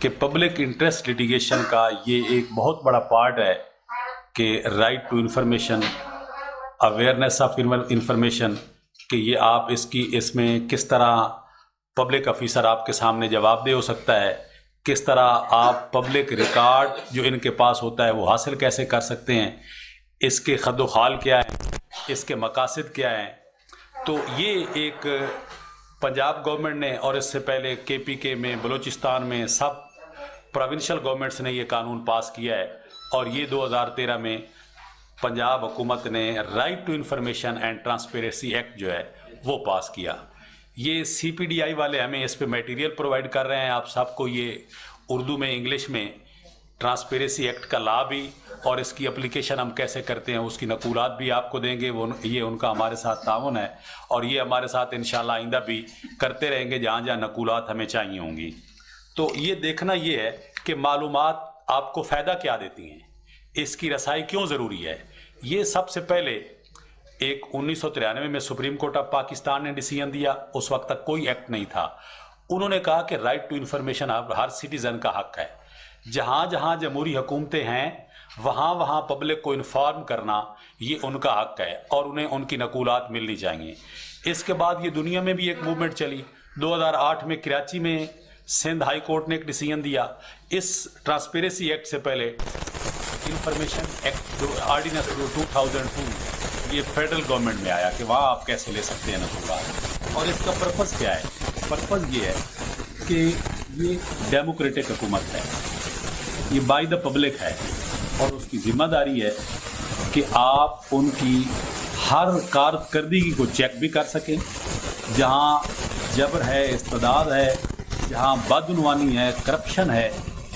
کہ public interest litigation کا یہ ایک بہت بڑا پارٹ ہے کہ right to information, awareness of information, کہ یہ آپ اس میں کس طرح پبلک آفیسر آپ کے سامنے جواب دہ ہو سکتا ہے، کس طرح آپ پبلک ریکارڈ جو ان کے پاس ہوتا ہے وہ حاصل کیسے کر سکتے ہیں، اس کے خد و خال کیا ہیں، اس کے مقاصد کیا ہیں. تو یہ ایک پنجاب گورنمنٹ نے اور اس سے پہلے KPK میں، بلوچستان میں، سب پروونشل گورنمنٹس نے یہ قانون پاس کیا ہے، اور یہ 2013 میں پنجاب حکومت نے right to information and transparency act جو ہے وہ پاس کیا. یہ CPDI والے ہمیں اس پہ میٹیریل پرووائڈ کر رہے ہیں آپ سب کو، یہ اردو میں، انگلش میں، ٹرانسپیرنسی ایکٹ کا لا بھی اور اس کی اپلیکیشن ہم کیسے کرتے ہیں اس کی نقولات بھی آپ کو دیں گے. یہ ان کا ہمارے ساتھ تعاون ہے، اور یہ ہمارے ساتھ انشاءاللہ آئندہ بھی کرتے رہیں گے جہاں جہاں نقولات ہمیں چاہیے ہوں گی. تو یہ دیکھنا یہ ہے کہ معلومات آپ کو فائدہ کیا دیتی ہیں، اس کی رسائی کیوں ضروری ہے. یہ سب سے پہلے ایک 1993 میں سپریم کورٹ آف پاکستان نے ڈیسیژن دیا، اس وقت تک کوئی ایکٹ نہیں تھا. انہوں نے کہا کہ رائٹ ٹو انفارمیشن ہر سٹیزن کا حق ہے. جہاں جہاں جمہوری حکومتیں ہیں وہاں وہاں پبلک کو انفارم کرنا یہ ان کا حق ہے، اور انہیں ان کی نقولات ملنی چاہیے. اس کے بعد یہ دنیا میں بھی ایک موومنٹ چلی. 2008 میں کراچی میں سندھ ہائی کورٹ نے ایک ڈیسیژن دیا. اس ٹرانسپیرنسی ایکٹ سے پہلے انفارمیشن ایکٹ آرڈیننس 2002 یہ فیڈرل گورنمنٹ میں آیا کہ وہاں آپ کیسے لے سکتے ہیں نقولات. اور اس کا پرپز کیا ہے؟ پرپز یہ ہے کہ یہ ڈیموکریٹک حکومت ہے، یہ بائی دا پبلک ہے، اور اس کی ذمہ داری ہے کہ آپ ان کی ہر کارکردگی کو چیک بھی کر سکیں. جہاں جبر ہے، استبداد ہے، جہاں بدعنوانی ہے، کرپشن ہے،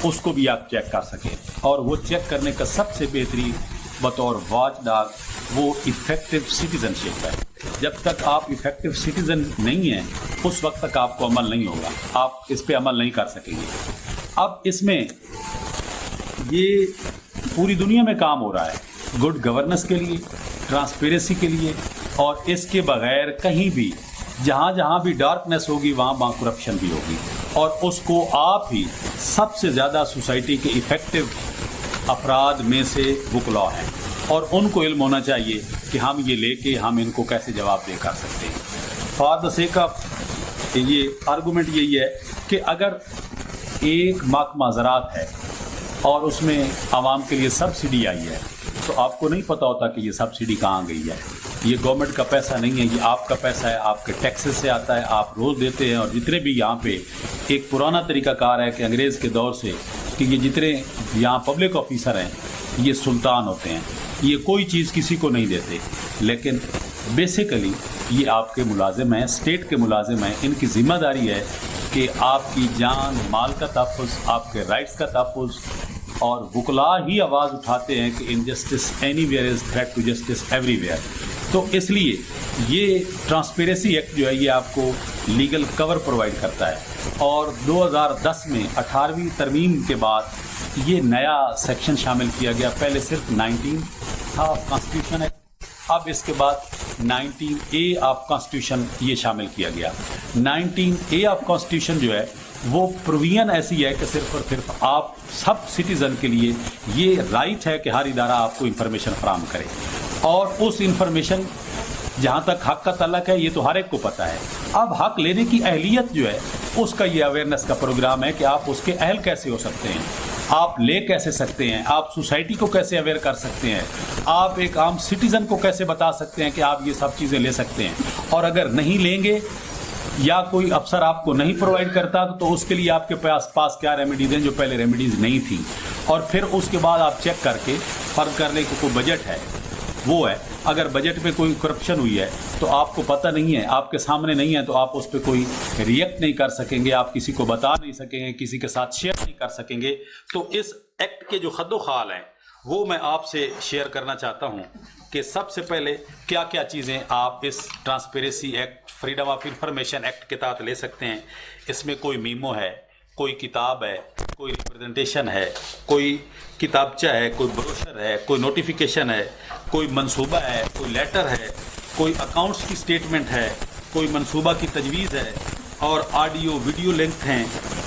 اس کو بھی آپ چیک کر سکیں. اور وہ چیک کرنے کا سب سے بہترین بطور واچ ڈاگ وہ ایفیکٹو سٹیزن شپ ہے. جب تک آپ ایفیکٹو سٹیزن نہیں ہیں اس وقت تک آپ کو عمل نہیں ہوگا، آپ اس پہ عمل نہیں کر سکیں گے. اب اس میں یہ پوری دنیا میں کام ہو رہا ہے گڈ گورننس کے لیے، ٹرانسپیرنسی کے لیے، اور اس کے بغیر کہیں بھی جہاں جہاں بھی ڈارکنیس ہوگی وہاں وہاں کرپشن بھی ہوگی. اور اس کو آپ ہی سب سے زیادہ سوسائٹی کے ایفیکٹو افراد میں سے وکلا ہیں، اور ان کو علم ہونا چاہیے کہ ہم یہ لے کے ہم ان کو کیسے جواب دے کر سکتے ہیں. فار دا سیک آف یہ آرگومنٹ یہی ہے کہ اگر ایک محکمہ زراعت ہے اور اس میں عوام کے لیے سبسڈی آئی ہے تو آپ کو نہیں پتہ ہوتا کہ یہ سبسڈی کہاں گئی ہے. یہ گورنمنٹ کا پیسہ نہیں ہے، یہ آپ کا پیسہ ہے، آپ کے ٹیکسز سے آتا ہے، آپ روز دیتے ہیں. اور جتنے بھی یہاں پہ ایک پرانا طریقہ کار ہے کہ انگریز کے دور سے کہ یہ جتنے یہاں پبلک آفیسر ہیں یہ سلطان ہوتے ہیں، یہ کوئی چیز کسی کو نہیں دیتے، لیکن بیسیکلی یہ آپ کے ملازم ہیں، اسٹیٹ کے ملازم ہیں. ان کی ذمہ داری ہے کہ آپ کی جان مال کا تحفظ، آپ کے رائٹس کا تحفظ. اور وکلا ہی آواز اٹھاتے ہیں کہ injustice anywhere is threat to justice everywhere. تو اس لیے یہ ٹرانسپیرنسی ایکٹ جو ہے یہ آپ کو لیگل کور پرووائڈ کرتا ہے. اور 2010 میں 18ویں ترمیم کے بعد یہ نیا سیکشن شامل کیا گیا. پہلے صرف 19 تھا کانسٹیٹیوشن ایکٹ، اب اس کے بعد 19A آف کانسٹیٹیوشن یہ شامل کیا گیا. 19A آف کانسٹیٹیوشن جو ہے وہ پروویژن ایسی ہے کہ صرف اور صرف آپ سب سٹیزن کے لیے یہ رائٹ ہے کہ ہر ادارہ آپ کو انفارمیشن فراہم کرے. اور اس انفارمیشن جہاں تک حق کا تعلق ہے یہ تو ہر ایک کو پتہ ہے. اب حق لینے کی اہلیت جو ہے اس کا یہ اویئرنیس کا پروگرام ہے کہ آپ اس کے اہل کیسے ہو سکتے ہیں، آپ لے کیسے سکتے ہیں، آپ سوسائٹی کو کیسے اویئر کر سکتے ہیں، آپ ایک عام سٹیزن کو کیسے بتا سکتے ہیں کہ آپ یہ سب چیزیں لے سکتے ہیں. اور اگر نہیں لیں گے یا کوئی افسر آپ کو نہیں پرووائڈ کرتا تو اس کے لیے آپ کے پاس کیا ریمیڈیز ہیں جو پہلے ریمیڈیز نہیں تھیں. اور پھر اس کے بعد آپ چیک کر کے فرض کر لیں کہ کوئی بجٹ ہے، وہ ہے، اگر بجٹ پہ کوئی کرپشن ہوئی ہے تو آپ کو پتہ نہیں ہے، آپ کے سامنے نہیں ہے، تو آپ اس پہ کوئی ریئیکٹ نہیں کر سکیں گے، آپ کسی کو بتا نہیں سکیں گے، کسی کے ساتھ شیئر نہیں کر سکیں گے. تو اس ایکٹ کے جو خد و خال ہیں وہ میں آپ سے شیئر کرنا چاہتا ہوں کہ سب سے پہلے کیا کیا چیزیں آپ اس transparency act, freedom of information act کے تحت لے سکتے ہیں. اس میں کوئی میمو ہے، کوئی کتاب ہے، کوئی ریپرزنٹیشن ہے، کوئی کتابچہ ہے، کوئی بروشر ہے، کوئی نوٹیفیکیشن ہے، کوئی منصوبہ ہے، کوئی لیٹر ہے، کوئی اکاؤنٹس کی سٹیٹمنٹ ہے، کوئی منصوبہ کی تجویز ہے، اور آڈیو ویڈیو لنک ہیں،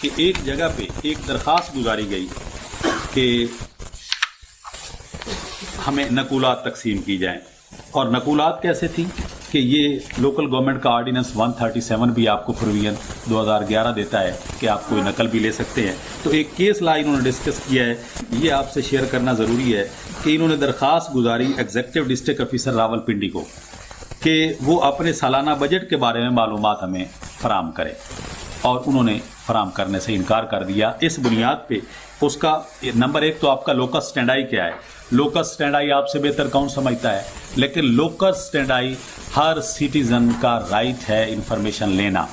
کہ ایک جگہ پہ ایک درخواست گزاری گئی کہ ہمیں نقولات تقسیم کی جائیں، اور نقولات کیسے تھیں کہ یہ لوکل گورنمنٹ کا آرڈیننس 137 بھی آپ کو پروویژن 2011 دیتا ہے کہ آپ کوئی نقل بھی لے سکتے ہیں۔ تو ایک کیس لا انہوں نے ڈسکس کیا ہے، یہ آپ سے شیئر کرنا ضروری ہے کہ انہوں نے درخواست گزاری ایگزیکٹو ڈسٹرکٹ آفیسر راولپنڈی کو کہ وہ اپنے سالانہ بجٹ کے بارے میں معلومات ہمیں فراہم کرے، اور انہوں نے فراہم کرنے سے انکار کر دیا۔ اس بنیاد پہ اس کا نمبر ایک تو آپ کا لوکس اسٹینڈائی کیا ہے، لوکس اسٹینڈائی آپ سے بہتر کون سمجھتا ہے، لیکن لوکس اسٹینڈائی ہر سٹیزن کا رائٹ ہے انفارمیشن لینا،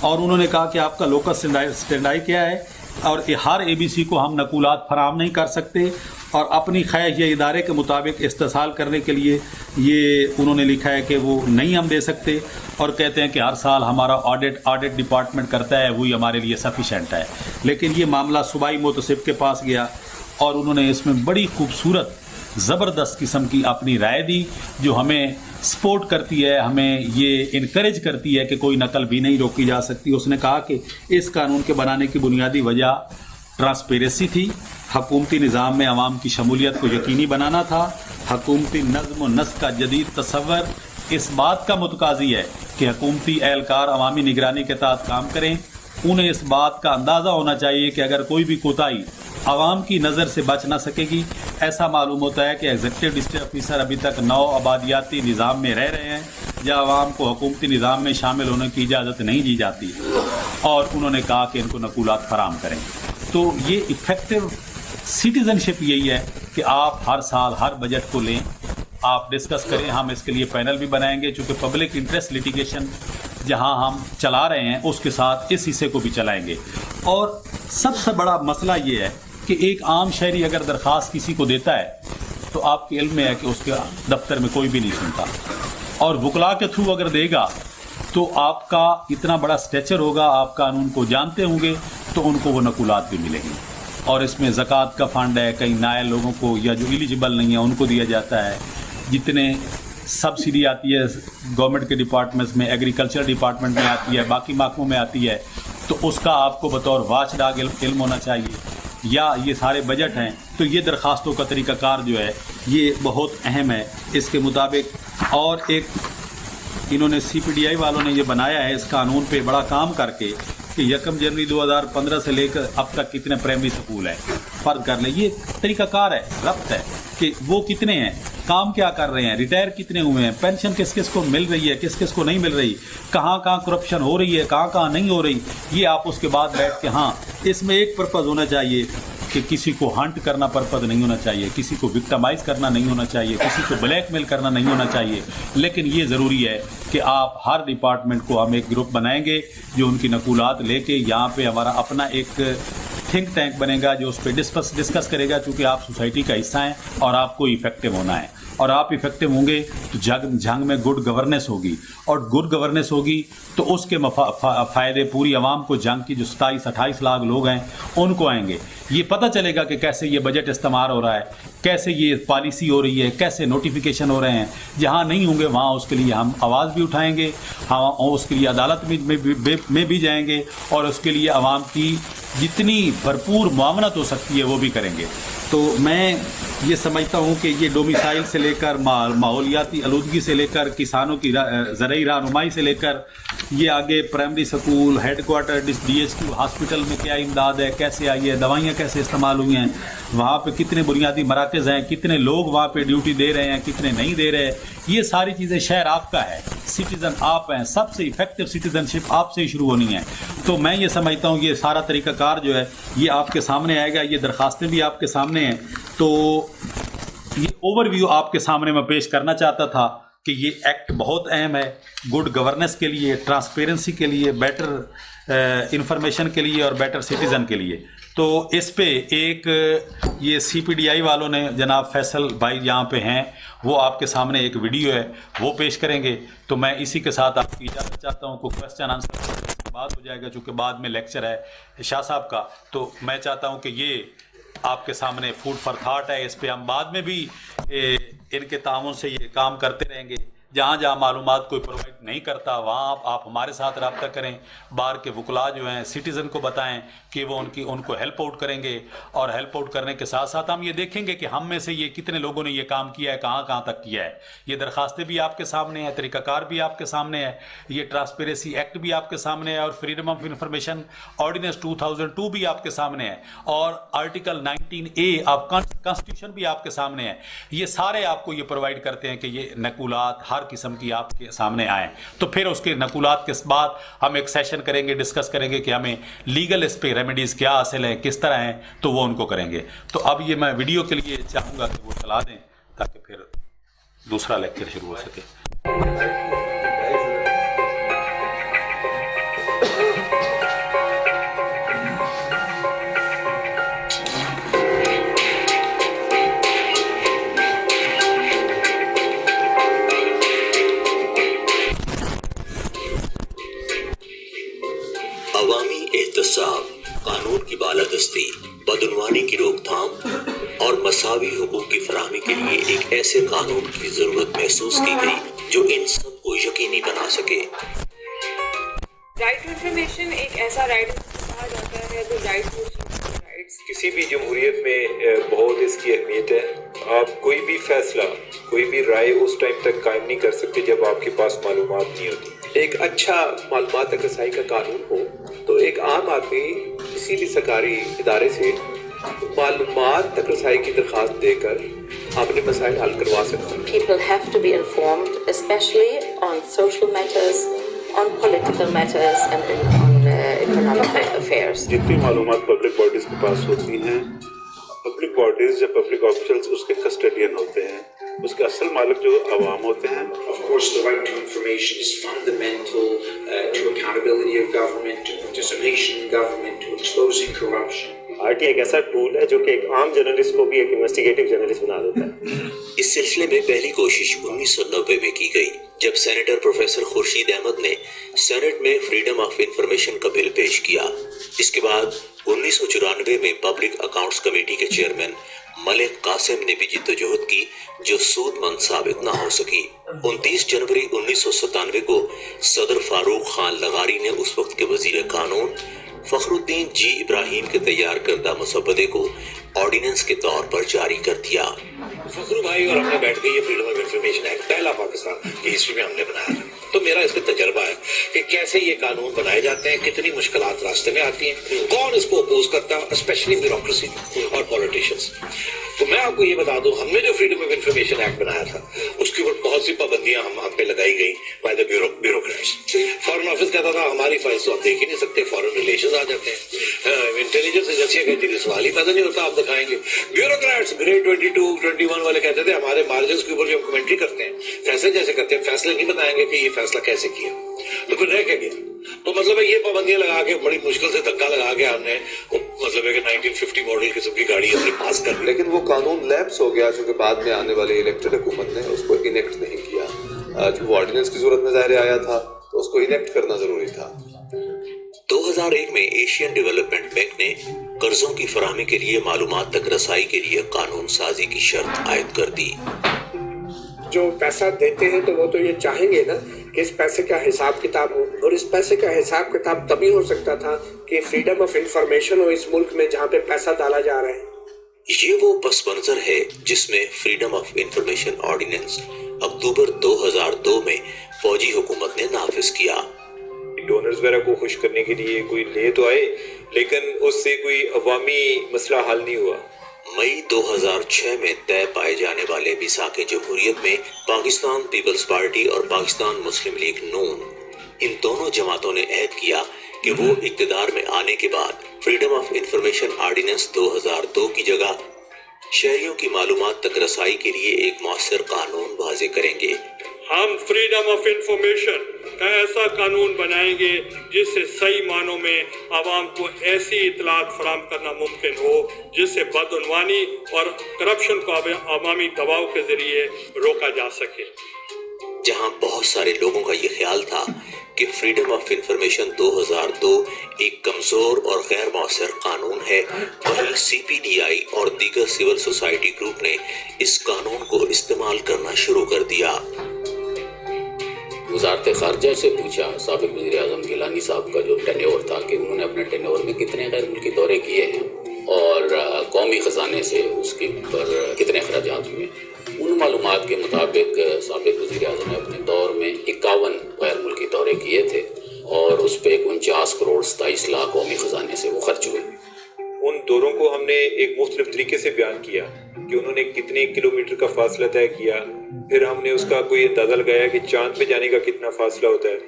اور انہوں نے کہا کہ آپ کا لوکس اسٹینڈائی کیا ہے، اور ہر اے بی سی کو ہم نقولات فراہم نہیں کر سکتے، اور اپنی خواہش یا ادارے کے مطابق استحصال کرنے کے لیے یہ انہوں نے لکھا ہے کہ وہ نہیں ہم دے سکتے، اور کہتے ہیں کہ ہر سال ہمارا آڈٹ ڈپارٹمنٹ کرتا ہے، وہی ہمارے لیے سفیشینٹ ہے۔ لیکن یہ معاملہ صوبائی محتسب کے پاس گیا، اور انہوں نے اس میں بڑی خوبصورت زبردست قسم کی اپنی رائے دی، جو ہمیں سپورٹ کرتی ہے، ہمیں یہ انکریج کرتی ہے کہ کوئی نقل بھی نہیں روکی جا سکتی۔ اس نے کہا کہ اس قانون کے بنانے کی بنیادی وجہ ٹرانسپیرنسی تھی، حکومتی نظام میں عوام کی شمولیت کو یقینی بنانا تھا، حکومتی نظم و نسق کا جدید تصور اس بات کا متقاضی ہے کہ حکومتی اہلکار عوامی نگرانی کے تحت کام کریں، انہیں اس بات کا اندازہ ہونا چاہیے کہ اگر کوئی بھی کوتاہی عوام کی نظر سے بچ نہ سکے گی۔ ایسا معلوم ہوتا ہے کہ ایگزیکٹو ڈسٹرکٹ آفیسر ابھی تک نو آبادیاتی نظام میں رہ رہے ہیں جہاں عوام کو حکومتی نظام میں شامل ہونے کی اجازت نہیں دی جاتی، اور انہوں نے کہا کہ ان کو نقولات فراہم کریں۔ تو یہ ایفیکٹو سٹیزن شپ یہی ہے کہ آپ ہر سال ہر بجٹ کو لیں، آپ ڈسکس کریں، ہم اس کے لیے پینل بھی بنائیں گے، چونکہ پبلک انٹرسٹ لیٹیگیشن جہاں ہم چلا رہے ہیں اس کے ساتھ اس حصے کو بھی چلائیں گے۔ اور سب سے بڑا مسئلہ یہ ہے کہ ایک عام شہری اگر درخواست کسی کو دیتا ہے تو آپ کے علم میں ہے کہ اس کے دفتر میں کوئی بھی نہیں سنتا، اور وکلا کے تھرو اگر دے گا تو آپ کا اتنا بڑا اسٹیچر ہوگا، آپ قانون کو جانتے ہوں گے، تو ان کو وہ نقولات بھی ملیں گی۔ اور اس میں زکوٰۃ کا فنڈ ہے، کئی نائل لوگوں کو یا جو ایلیجبل نہیں ہے ان کو دیا جاتا ہے، جتنے سبسڈی آتی ہے گورنمنٹ کے ڈپارٹمنٹس میں، ایگریکلچر ڈپارٹمنٹ میں آتی ہے، باقی محکموں میں آتی ہے، تو اس کا آپ کو بطور واچ ڈاگ علم ہونا چاہیے، یا یہ سارے بجٹ ہیں۔ تو یہ درخواستوں کا طریقہ کار جو ہے یہ بہت اہم ہے اس کے مطابق۔ اور ایک انہوں نے سی پی ڈی آئی والوں نے یہ بنایا ہے اس قانون پہ بڑا کام کر کے کہ 1 جنوری 2015 سے لے کر اب تک کتنے پرائمری سکول ہیں فرض کر لیں، یہ طریقہ کار ہے، ربط ہے کہ وہ کتنے ہیں، کام کیا کر رہے ہیں، ریٹائر کتنے ہوئے ہیں، پینشن کس کس کو مل رہی ہے، کس کس کو نہیں مل رہی، کہاں کہاں کرپشن ہو رہی ہے، کہاں کہاں نہیں ہو رہی۔ یہ آپ اس کے بعد بیٹھ کے، ہاں اس میں ایک پرپز ہونا چاہیے کہ کسی کو ہنٹ کرنا پرپز نہیں ہونا چاہیے، کسی کو وکٹمائز کرنا نہیں ہونا چاہیے، کسی کو بلیک میل کرنا نہیں ہونا چاہیے، لیکن یہ ضروری ہے کہ آپ ہر ڈپارٹمنٹ کو ہم ایک گروپ بنائیں گے جو ان کی نقولات لے کے یہاں پہ ہمارا اپنا ایک تھنک ٹینک بنے گا جو اس پہ ڈسکس کرے گا، چونکہ آپ سوسائٹی کا حصہ ہیں اور آپ کو ایفیکٹو ہونا ہے، اور آپ ایفیکٹو ہوں گے تو جنگ میں گڈ گورننس ہوگی، اور گڈ گورننس ہوگی تو اس کے فائدے پوری عوام کو، جنگ کی جو 27-28 لاکھ لوگ ہیں ان کو آئیں گے۔ یہ پتہ چلے گا کہ کیسے یہ بجٹ استعمال ہو رہا ہے، کیسے یہ پالیسی ہو رہی ہے، کیسے نوٹیفیکیشن ہو رہے ہیں۔ جہاں نہیں ہوں گے وہاں اس کے لیے ہم آواز بھی اٹھائیں گے، ہم اس کے لیے عدالت میں بھی جائیں گے، اور اس کے لیے عوام کی جتنی بھرپور معاونت ہو سکتی ہے وہ بھی کریں گے۔ تو میں یہ سمجھتا ہوں کہ یہ ڈومیسائل سے لے کر ماحولیاتی آلودگی سے لے کر کسانوں کی زرعی رہنمائی سے لے کر یہ آگے primary school, headquarter, D H Q hospital میں کیا امداد ہے، کیسے آئی ہے، دوائیاں کیسے استعمال ہوئی ہیں، وہاں پہ کتنے بنیادی مراکز ہیں، کتنے لوگ وہاں پہ ڈیوٹی دے رہے ہیں، کتنے نہیں دے رہے، یہ ساری چیزیں شہر آپ کا ہے، سٹیزن آپ ہیں، سب سے ایفیکٹو سٹیزن شپ آپ سے ہی شروع ہونی ہے۔ تو میں یہ سمجھتا ہوں یہ سارا طریقہ کار جو ہے یہ آپ کے سامنے آئے گا، یہ درخواستیں بھی آپ کے سامنے ہیں۔ تو یہ اوور ویو آپ کے سامنے میں پیش کرنا چاہتا تھا کہ یہ ایکٹ بہت اہم ہے گڈ گورننس کے لیے، ٹرانسپیرنسی کے لیے، بیٹر انفارمیشن کے لیے اور بیٹر سٹیزن کے لیے۔ تو اس پہ ایک یہ سی پی ڈی آئی والوں نے جناب فیصل بھائی یہاں پہ ہیں، وہ آپ کے سامنے ایک ویڈیو ہے وہ پیش کریں گے۔ تو میں اسی کے ساتھ آپ کی اجازت چاہتا ہوں، کوئی کویسچن آنسر بات ہو جائے گا چونکہ بعد میں لیکچر ہے شاہ صاحب کا، تو میں چاہتا ہوں کہ یہ آپ کے سامنے فوڈ فار تھاٹ ہے، اس پہ ہم بعد میں بھی ان کے تعاون سے یہ کام کرتے رہیں گے جہاں جہاں معلومات کوئی پرووائڈ نہیں کرتا وہاں آپ ہمارے ساتھ رابطہ کریں. بار کے وکلا جو ہیں سٹیزن کو بتائیں کہ وہ ان کو ہیلپ آؤٹ کریں گے, اور ہیلپ آؤٹ کرنے کے ساتھ ساتھ ہم یہ دیکھیں گے کہ ہم میں سے یہ کتنے لوگوں نے یہ کام کیا ہے, کہاں تک کیا ہے. یہ درخواستیں بھی آپ کے سامنے ہیں, طریقہ کار بھی آپ کے سامنے ہے, یہ ٹرانسپیرنسی ایکٹ بھی آپ کے سامنے ہے, اور فریڈم آف انفارمیشن آرڈیننس 2002 بھی آپ کے سامنے ہے, اور آرٹیکل 19A آف کانسٹیٹیوشن بھی آپ کے سامنے ہے. یہ سارے آپ کو یہ پرووائڈ کرتے ہیں کہ یہ نقولات ہر قسم کی آپ کے سامنے آئیں. تو پھر اس کے نقولات کے بعد ہم ایک سیشن کریں گے, ڈسکس کریں گے کہ ہمیں لیگل اس پہ ریمیڈیز کیا حاصل ہیں, کس طرح ہیں, تو وہ ان کو کریں گے. تو اب یہ میں ویڈیو کے لیے چاہوں گا کہ وہ چلا دیں تاکہ پھر دوسرا لیکچر شروع ہو سکے. عوامی احتساب, قانون کی بالادستی, بدعنوانی کی روک تھام اور مساوی حقوق کی فراہمی کے لیے ایک ایسے قانون کی ضرورت محسوس کی گئی جو ان سب کو یقینی بنا سکے. رائٹ ٹو انفارمیشن ایک ایسا رائٹ کہا جاتا ہے جو رائٹ ٹو رائٹس. کسی بھی جمہوریت میں بہت اس کی اہمیت ہے. آپ کوئی بھی فیصلہ, کوئی بھی رائے اس ٹائم تک قائم نہیں کر سکتے جب آپ کے پاس معلومات نہیں ہوتی. ایک اچھا معلومات تک رسائی کا قانون ہو تو ایک عام آدمی کسی بھی سرکاری ادارے سے معلومات تک رسائی کی درخواست دے کر اپنے مسائل حل کروا سکتے ہیں. People have to be informed, especially on social matters, on political matters and on economic affairs. جتنی معلومات پبلک باڈیز کے پاس ہوتی ہیں, پبلک باڈیز یا پبلک آفیشلز اس کے کسٹڈین ہوتے ہیں, اس کے اصل مالک جو عوام ہوتے ہیں. Of course, the right to information is fundamental to accountability of government, to participation in government, to exposing corruption. RTI ایک ایسا ٹول ہے جو کہ ایک عام جرنلسٹ کو بھی ایک انویسٹیگیٹو جرنلسٹ بنا دیتا ہے. اس سلسلے میں پہلی کوشش 1990 میں کی گئی جب سینیٹر پروفیسر خورشید احمد نے سینٹ میں فریڈم آف انفارمیشن کا بل پیش کیا. اس کے بعد 1994 میں پبلک اکاؤنٹس کمیٹی کے چیئرمین ملک قاسم نے بھی جدوجہد کی جو سود مند ثابت نہ ہو سکی. 29 جنوری 1997 کو صدر فاروق خان لغاری نے اس وقت کے وزیر قانون فخر الدین جی ابراہیم کے تیار کردہ مسودے کو آرڈیننس کے طور پر جاری کر دیا. فخر بھائی اور ہم نے بیٹھ کے یہ فریڈم آف انفارمیشن ایکٹ پہلا پاکستان کی ہسٹری میں ہم نے بنایا ہے. تو میرا اس پہ تجربہ ہے کہ کیسے یہ قانون بنائے جاتے ہیں, کتنی مشکلات راستے میں آتی ہیں, کون اس کو اپوز کرتا ہے, اسپیشلی بیوروکریسی اور پولیٹیشینس. تو میں آپ کو یہ بتا دوں, ہم نے جو فریڈم آف انفارمیشن ایکٹ بنایا تھا اس کے اوپر بہت سی پابندیاں ہم پہ لگائی گئی by the bureaucrats. Foreign office کہتا تھا ہماری فائلس تو آپ دیکھ ہی نہیں سکتے, فارن ریلیشنز آ جاتے ہیں, انٹیلیجنس ایجنسیاں کہتی تھی سوال ہی پیدا نہیں ہوتا آپ دکھائیں گے. بیوروکریٹس گریڈ 22 21 والے کہتے تھے ہمارے مارجنس کے اوپر جو ہم کمنٹری کرتے ہیں, فیصلے جیسے کرتے ہیں, فیصلے نہیں بتائیں گے کہ یہ فیصلہ کیسے کیا. تو پھر رہ کے گیا. تو مطلب ہے یہ پابندیاں لگا کے بڑی مشکل سے دھکا لگا کے ہم نے مطلب ہے کہ 1950 ماڈل قسم کی گاڑی اپنے پاس کر لی. لیکن وہ قانون لیپس ہو گیا چونکہ بعد میں آنے والی الیکٹڈ حکومت نے اس کو انیکٹ نہیں کیا. چونکہ وہ آرڈیننس کی صورت میں ظاہر آیا تھا تو اس کو انیکٹ کرنا ضروری تھا. 2001 میں ایشین ڈیولپمنٹ بینک نے قرضوں کی فراہمی کے لیے معلومات تک رسائی کے لیے قانون سازی کی شرط عائد کر دی. جو پیسہ دیتے ہیں تو وہ تو یہ چاہیں گے نا کہ اس پیسے کا حساب کتاب ہو, اور اس پیسے کا حساب کتاب تبھی ہو سکتا تھا کہ فریڈم آف انفارمیشن ہو اس ملک میں جہاں پہ پیسہ ڈالا جا رہا ہے. یہ وہ پس منظر ہے جس میں فریڈم آف انفارمیشن آرڈیننس اکتوبر 2002 میں فوجی حکومت نے نافذ کیا. ڈونرز وغیرہ کو خوش کرنے کے لیے کوئی لے تو آئے لیکن اس سے کوئی عوامی مسئلہ حل نہیں ہوا. مئی 2006 میں طے پائے جانے والے میثاق جمہوریت میں پاکستان پیپلز پارٹی اور پاکستان مسلم لیگ نون, ان دونوں جماعتوں نے عہد کیا کہ وہ اقتدار میں آنے کے بعد فریڈم آف انفارمیشن آرڈیننس 2002 کی جگہ شہریوں کی معلومات تک رسائی کے لیے ایک مؤثر قانون واضح کریں گے. ہم فریڈم آف انفارمیشن کا ایسا قانون بنائیں گے جس سے صحیح معنوں میں عوام کو ایسی اطلاعات فراہم کرنا ممکن ہو جس سے بدعنوانی اور کرپشن کو عوامی دباؤ کے ذریعے روکا جا سکے. جہاں بہت سارے لوگوں کا یہ خیال تھا کہ فریڈم آف انفارمیشن 2002 ایک کمزور اور غیر مؤثر قانون ہے, وہیں CPDI اور دیگر سول سوسائٹی گروپ نے اس قانون کو استعمال کرنا شروع کر دیا. وزارت خارجہ سے پوچھا سابق وزیر اعظم گیلانی صاحب کا جو ٹینیور تھا کہ انہوں نے اپنے ٹینیور میں کتنے غیر ملکی دورے کیے ہیں اور قومی خزانے سے اس کے اوپر کتنے اخراجات ہوئے. ان معلومات کے مطابق سابق وزیر اعظم نے اپنے دور میں 51 غیر ملکی دورے کیے تھے اور اس پہ 49 کروڑ 27 لاکھ قومی خزانے سے وہ خرچ ہوئے. ان دوروں کو ہم نے ایک مختلف طریقے سے بیان کیا کہ انہوں نے کتنے کلومیٹر کا فاصلہ طے کیا، پھر ہم نے اس کا کوئی اندازہ لگایا کہ چاند پہ جانے کا کتنا فاصلہ ہوتا ہے،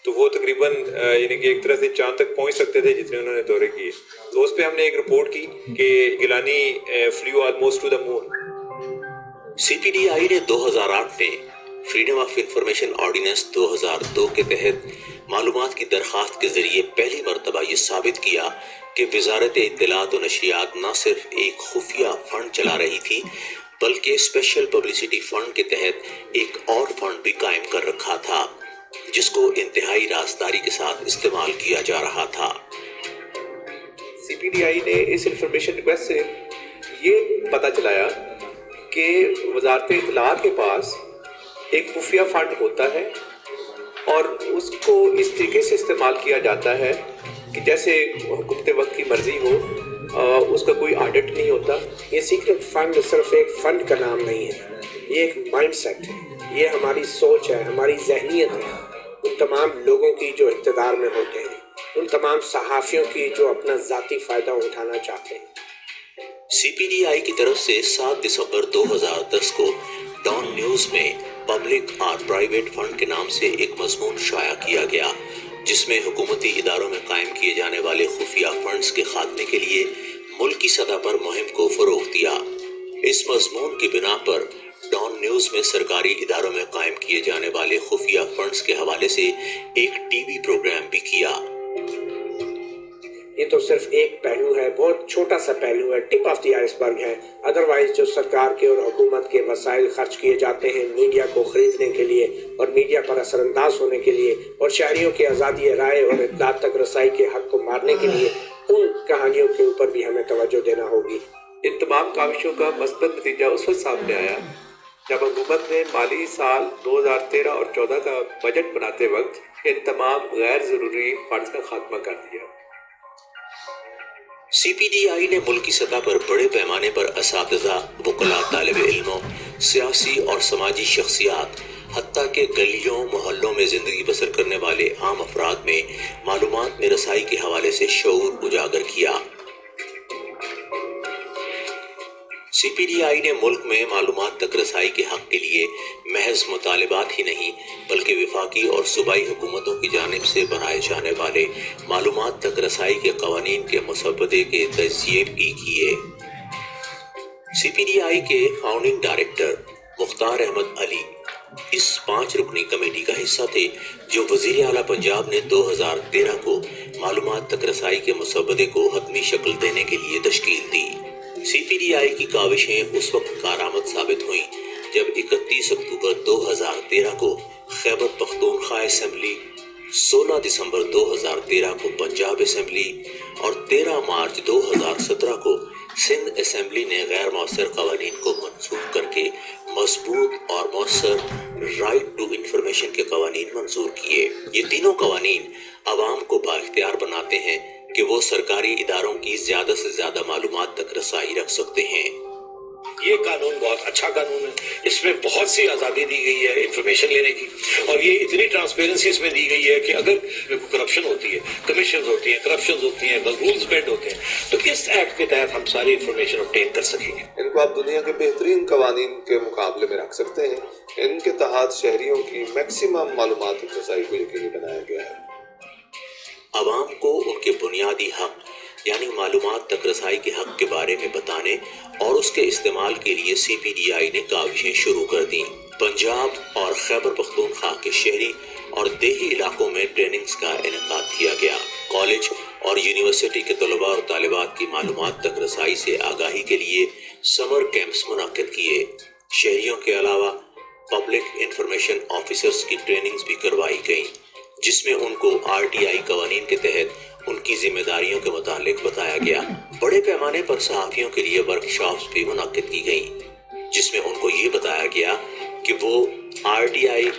تو وہ تقریباً یعنی کہ ایک طرح سے چاند تک پہنچ سکتے تھے جتنے انہوں نے دورے کیے. تو اس پہ ہم نے ایک رپورٹ کی کہ Gilani flew almost to the moon. C P D I نے 2008 میں فریڈم آف انفارمیشن آرڈیننس 2002 کے تحت معلومات کی درخواست کے ذریعے پہلی مرتبہ یہ ثابت کیا کہ وزارت اطلاعات و نشریات نہ صرف ایک خفیہ فنڈ چلا رہی تھی بلکہ اسپیشل پبلسٹی فنڈ کے تحت ایک اور فنڈ بھی قائم کر رکھا تھا جس کو انتہائی رازداری کے ساتھ استعمال کیا جا رہا تھا. سی پی ڈی آئی نے اس انفارمیشن ریکویسٹ سے یہ پتہ چلایا کہ وزارت اطلاعات کے پاس ایک خفیہ فنڈ ہوتا ہے اور اس کو اس طریقے سے استعمال کیا جاتا ہے کہ جیسے حکومت وقت کی مرضی ہو، اس کا کوئی آڈٹ نہیں ہوتا. یہ سیکرٹ فنڈ صرف ایک فنڈ کا نام نہیں ہے، یہ ایک مائنڈ سیٹ ہے، یہ ہماری سوچ ہے، ہماری ذہنیت ہے. ان تمام لوگوں کی جو اقتدار میں ہوتے ہیں، ان تمام صحافیوں کی جو اپنا ذاتی فائدہ اٹھانا چاہتے ہیں. سی پی ڈی آئی کی طرف سے 7 دسمبر 2010 کو ڈان نیوز میں پبلک اور پرائیویٹ فنڈ کے نام سے ایک مضمون شائع کیا گیا جس میں حکومتی اداروں میں قائم کیے جانے والے خفیہ فنڈز کے خاتمے کے لیے ملکی سطح پر مہم کو فروغ دیا. اس مضمون کی بنا پر ڈان نیوز میں سرکاری اداروں میں قائم کیے جانے والے خفیہ فنڈز کے حوالے سے ایک ٹی وی پروگرام بھی کیا. یہ تو صرف ایک پہلو ہے، بہت چھوٹا سا پہلو ہے، ٹپ آف دی آئس برگ ہے. ادروائز جو سرکار کے اور حکومت کے وسائل خرچ کیے جاتے ہیں میڈیا کو خریدنے کے لیے اور میڈیا پر اثر انداز ہونے کے لیے اور شہریوں کے آزادی رائے اور اطلاع تک رسائی کے حق کو مارنے کے لیے، ان کہانیوں کے اوپر بھی ہمیں توجہ دینا ہوگی. ان تمام کاوشوں کا مثبت نتیجہ اس وقت سامنے آیا جب حکومت نے مالی سال 2013 اور 14 کا بجٹ بناتے وقت ان تمام غیر ضروری فنڈز کا خاتمہ کر دیا. سی پی ڈی آئی نے ملکی سطح پر بڑے پیمانے پر اساتذہ، وکلاء، طالب علموں، سیاسی اور سماجی شخصیات، حتیٰ کہ گلیوں محلوں میں زندگی بسر کرنے والے عام افراد میں معلومات میں رسائی کے حوالے سے شعور اجاگر کیا. سی پی ڈی آئی نے ملک میں معلومات تک رسائی کے حق کے لیے محض مطالبات ہی نہیں بلکہ وفاقی اور صوبائی حکومتوں کی جانب سے بنائے جانے والے معلومات تک رسائی کے قوانین کے مسودے کے تجزیے بھی کیے. سی پی ڈی آئی کے فاؤنڈنگ ڈائریکٹر مختار احمد علی اس 5 رکنی کمیٹی کا حصہ تھے جو وزیر اعلیٰ پنجاب نے 2013 کو معلومات تک رسائی کے مسودے کو حتمی شکل دینے کے لیے تشکیل دی. سی پی ڈی آئی کی کاوشیں اس وقت کارآمد ثابت ہوئیں جب 31 اکتوبر 2013 کو خیبر پختونخوا اسمبلی، 16 دسمبر 2013 کو پنجاب اسمبلی اور 13 مارچ 2017 کو سندھ اسمبلی نے غیر مؤثر قوانین کو منسوخ کر کے مضبوط اور مؤثر رائٹ ٹو انفارمیشن کے قوانین منظور کیے. یہ تینوں قوانین عوام کو بااختیار بناتے ہیں کہ وہ سرکاری اداروں کی زیادہ سے زیادہ معلومات تک رسائی رکھ سکتے ہیں. یہ قانون بہت اچھا قانون ہے، اس میں بہت سی آزادی دی گئی ہے انفارمیشن لینے کی، اور یہ اتنی ٹرانسپیرنسی اس میں دی گئی ہے کہ اگر کرپشن ہوتی ہے، کمیشنز ہوتی ہیں، کرپشنز ہوتی ہیں، رولز بینڈ ہوتے ہیں، تو اس ایکٹ کے تحت ہم ساری انفارمیشن obtain کر سکیں گے. ان کو آپ دنیا کے بہترین قوانین کے مقابلے میں رکھ سکتے ہیں. ان کے تحت شہریوں کی میکسیمم معلومات رسائی کو یقینی بنایا گیا ہے. عوام کو ان کے بنیادی حق یعنی معلومات تک رسائی کے حق کے بارے میں بتانے اور اس کے استعمال کے لیے سی پی ڈی آئی نے کاوشیں شروع کر دیں. پنجاب اور خیبر پختونخوا کے شہری اور دیہی علاقوں میں ٹریننگز کا انعقاد کیا گیا. کالج اور یونیورسٹی کے طلباء اور طالبات کی معلومات تک رسائی سے آگاہی کے لیے سمر کیمپس منعقد کیے. شہریوں کے علاوہ پبلک انفارمیشن آفیسرز کی ٹریننگز بھی کروائی گئیں جس میں ان کو RTI قوانین کے تحت ان کی ذمہ داریوں کے متعلق بتایا گیا. بڑے پیمانے پر صحافیوں کے لیے ورکشاپس بھی منعقد کی گئیں جس میں ان کو یہ بتایا گیا کہ وہ RTI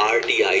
RTI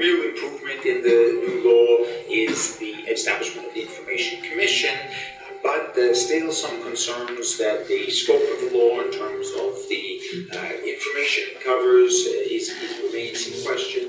Real improvement in the new law is the establishment of the Information Commission, but there's still some concerns that the scope of the law in terms of the information it covers remains in question.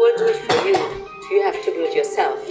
will do it for you. You have to do it yourself.